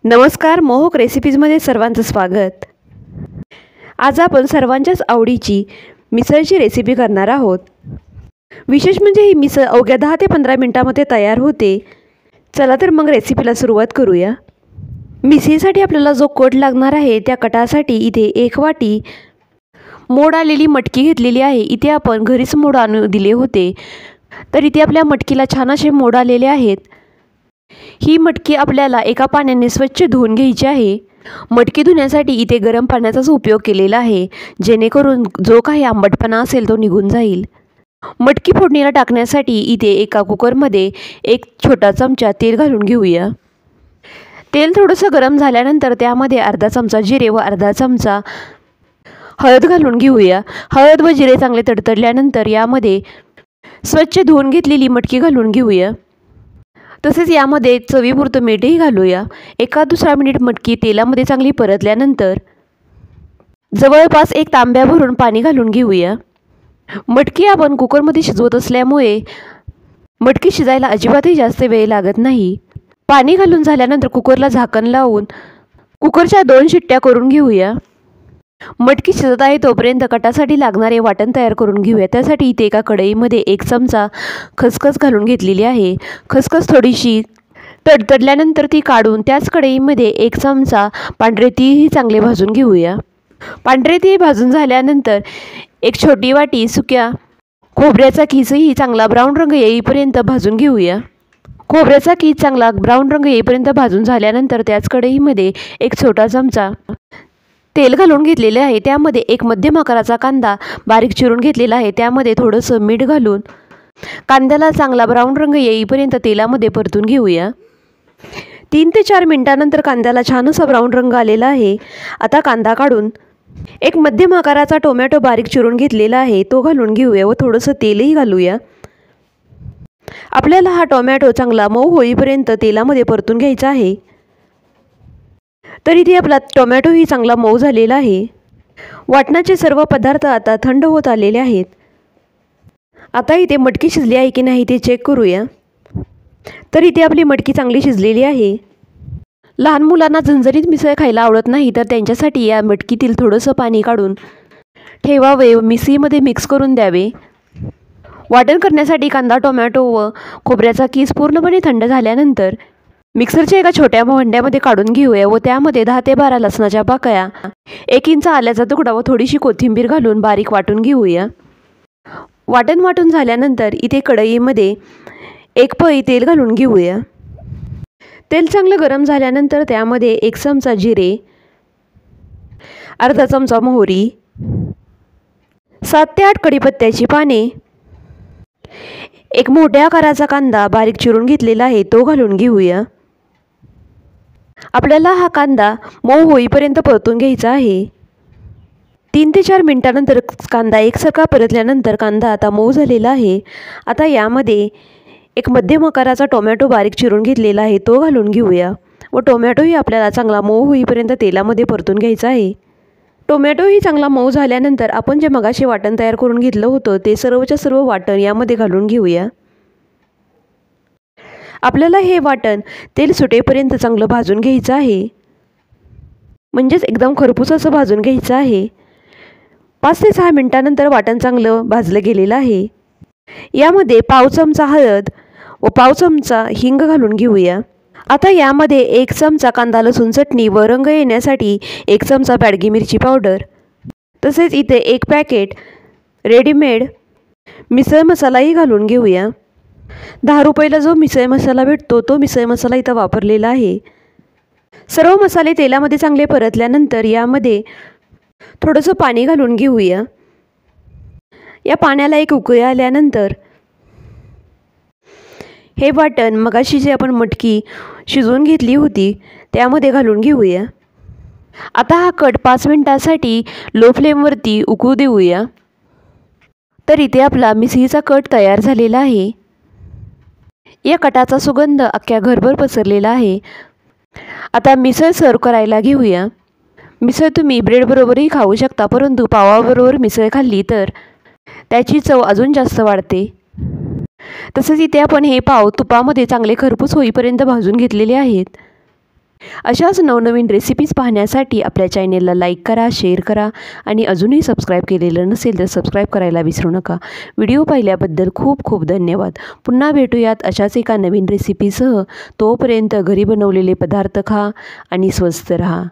नमस्कार, मोहक रेसिपीजमध्ये सर्वांचं स्वागत। आज आपण सर्वांच्याच आवडीची मिसळची रेसिपी करणार आहोत। विशेष म्हणजे ही मिसळ अवघ्या 10 ते 15 मिनिटांमध्ये तयार होते। चला तर मग रेसिपीला सुरुवात करूया। मिसळीसाठी आपल्याला जो कट लागणार आहे त्या कटासाठी इथे 1 वाटी मोड आलेली मटकी घेतलेली आहे। इथे आपण घरीच मोड आणून दिले होते, तर इथे आपल्या मटकीला छान असे मोड आलेले आहेत। ही मटकी आपल्याला एका पाण्याने स्वच्छ धुवून घ्यायची आहे। मटकी धुण्यासाठी इथे गरम पाण्याचाच उपयोग केलेला आहे, जेणेकरून जो काही आंबटपणा असेल तो निघून जाईल। मटकी फोडणीला टाकण्यासाठी इथे एका कुकरमध्ये 1 छोटा चमचा तेल घालून घेऊया। तेल थोडंसं गरम झाल्यानंतर त्यामध्ये अर्धा चमचा जिरे व अर्धा चमचा हळद घालून घेऊया। हळद व जिरे चांगले तडतडल्यानंतर यामध्ये स्वच्छ धुवून घेतलेली मटकी घालून घेऊया। तसेच यामध्ये चवीपुरतं मीठही घालूया। 1-2 मिनिट मटकी तेलामध्ये चांगली परतल्यानंतर जवळपास 1 तांब्या भरून पाणी घालून घेऊया। मटकी आपण कुकरमध्ये शिजवत असल्यामुळे मटकी शिजायला अजिबातही जास्त वेळ लागत नाही। पाणी घालून झाल्यानंतर कुकरला झाकण लावून कुकरच्या 2 शिट्ट्या करून घेऊया। मटकी शिजत आहे तोपर्यंत कटासाठी लागणारे वाटण तयार करून घेऊया। त्यासाठी इथे एका कढईमध्ये 1 चमचा खसखस घालून घेतलेली आहे। खसखस थोडीशी तडतडल्यानंतर ती काढून त्याच कढईमध्ये 1 चमचा पांढरे तीळही चांगले भाजून घेऊया। पांढरे तीळ भाजून झाल्यानंतर 1 छोटी वाटी सुक्या खोबऱ्याचा किसही चांगला ब्राऊन रंग येईपर्यंत भाजून घेऊया। खोबऱ्याचा किस चांगला ब्राऊन रंग येईपर्यंत भाजून झाल्यानंतर त्याच कढईमध्ये 1 छोटा चमचा तेल घालून घेतलेले आहे। त्यामध्ये 1 मध्यम आकाराचा कांदा बारीक चिरून घेतलेला आहे। त्यामध्ये थोडंसं मीठ घालून कांद्याला चांगला ब्राऊन रंग येईपर्यंत तेलामध्ये परतून घेऊया। 3 ते 4 मिनिटांनंतर कांद्याला छान असा ब्राऊन रंग आलेला आहे। आता कांदा काढून 1 मध्यम आकाराचा टोमॅटो बारीक चिरून घेतलेला आहे, तो घालून घेऊया व थोडंसं तेलही घालूया। आपल्याला हा टोमॅटो चांगला मऊ होईपर्यंत तेलामध्ये परतून घ्यायचा आहे। तर इथे आपला टोमॅटोही चांगला मऊ झालेला आहे। वाटणाचे सर्व पदार्थ आता थंड होत आलेले आहेत। आता इथे मटकी शिजली आहे की नाही ते चेक करूया। तर इथे आपली मटकी चांगली शिजलेली आहे। लहान मुलांना झणझणीत मिसळ खायला आवडत नाही, तर त्यांच्यासाठी या मटकीतील थोडंसं पाणी काढून ठेवावे व मिसळीमध्ये मिक्स करून द्यावे। वाटण करण्यासाठी कांदा, टोमॅटो व खोबऱ्याचा किस पूर्णपणे थंड झाल्यानंतर मिक्सरच्या एका छोट्या भांड्यामध्ये काढून घेऊया व त्यामध्ये 10 ते 12 लसणाच्या पाकळ्या, 1 इंच आल्याचा तुकडा व थोडीशी कोथिंबीर घालून बारीक वाटून घेऊया। वाटून झाल्यानंतर इथे कढईमध्ये 1 पळी तेल घालून घेऊया। तेल चांगलं गरम झाल्यानंतर त्यामध्ये 1 चमचा जिरे, अर्धा चमचा मोहरी, 7 ते 8 कढीपत्त्याची पाने, 1 मोठ्या आकाराचा कांदा बारीक चिरून घेतलेला आहे, तो घालून घेऊया। आपल्याला हा कांदा मऊ होईपर्यंत परतून घ्यायचा आहे। 3 ते 4 मिनिटांनंतर कांदा एकसारखा परतल्यानंतर कांदा आता मऊ झालेला आहे। आता यामध्ये 1 मध्यम आकाराचा टोमॅटो बारीक चिरून घेतलेला आहे, तो घालून घेऊया व टोमॅटोही आपल्याला चांगला मऊ होईपर्यंत तेलामध्ये परतून घ्यायचा आहे। टोमॅटोही चांगला मऊ झाल्यानंतर आपण जे मगाशी वाटण तयार करून घेतलं होतं ते सर्वच्या सर्व वाटण यामध्ये घालून घेऊया। आपल्याला हे वाटण तेल सुटेपर्यंत चांगलं भाजून घ्यायचं आहे, म्हणजेच एकदम खरपूस असं भाजून घ्यायचं आहे। 5 ते 6 मिनिटांनंतर वाटण चांगलं भाजलं गेलेलं आहे। यामध्ये पाव चमचा हळद व पाव चमचा हिंग घालून घेऊया। आता यामध्ये 1 चमचा कांदा लसूण चटणी व रंग येण्यासाठी 1 चमचा बॅडगी मिरची पावडर, तसेच इथे 1 पॅकेट रेडीमेड मिसळ मसालाही घालून घेऊया। 10 रुपयाला जो मिसळ मसाला भेटतो तो मिसळ मसाला इथं वापरलेला आहे। सर्व मसाले तेलामध्ये चांगले परतल्यानंतर यामध्ये थोडंसं पाणी घालून घेऊया। या पाण्याला 1 उकळी आल्यानंतर हे वाटण मगाशी जे आपण मटकी शिजवून घेतली होती त्यामध्ये घालून घेऊया। आता हा कट 5 मिनिटांसाठी लो फ्लेमवरती उकळू देऊया। तर इथे आपला मिसळीचा कट तयार झालेला आहे। या कटाचा सुगंध अख्ख्या घरभर पसरलेला आहे। आता मिसळ सर्व करायला घेऊया। मिसळ तुम्ही ब्रेडबरोबरही खाऊ शकता, परंतु पावाबरोबर मिसळ खाल्ली तर त्याची चव अजून जास्त वाढते। तसेच इथे आपण हे पाव तुपामध्ये चांगले खरपूस होईपर्यंत भाजून घेतलेले आहेत। अशाच नवनवीन रेसिपीज पाहण्यासाठी आपल्या चॅनेलला लाईक करा, शेअर करा आणि अजूनही सबस्क्राईब केलेलं नसेल तर सबस्क्राईब करायला विसरू नका. व्हिडिओ पाहिल्याबद्दल खूप खूप धन्यवाद. पुन्हा भेटूयात अशाच एका नवीन रेसिपीसह. तोपर्यंत घरी बनवलेले पदार्थ खा आणि स्वस्थ रहा.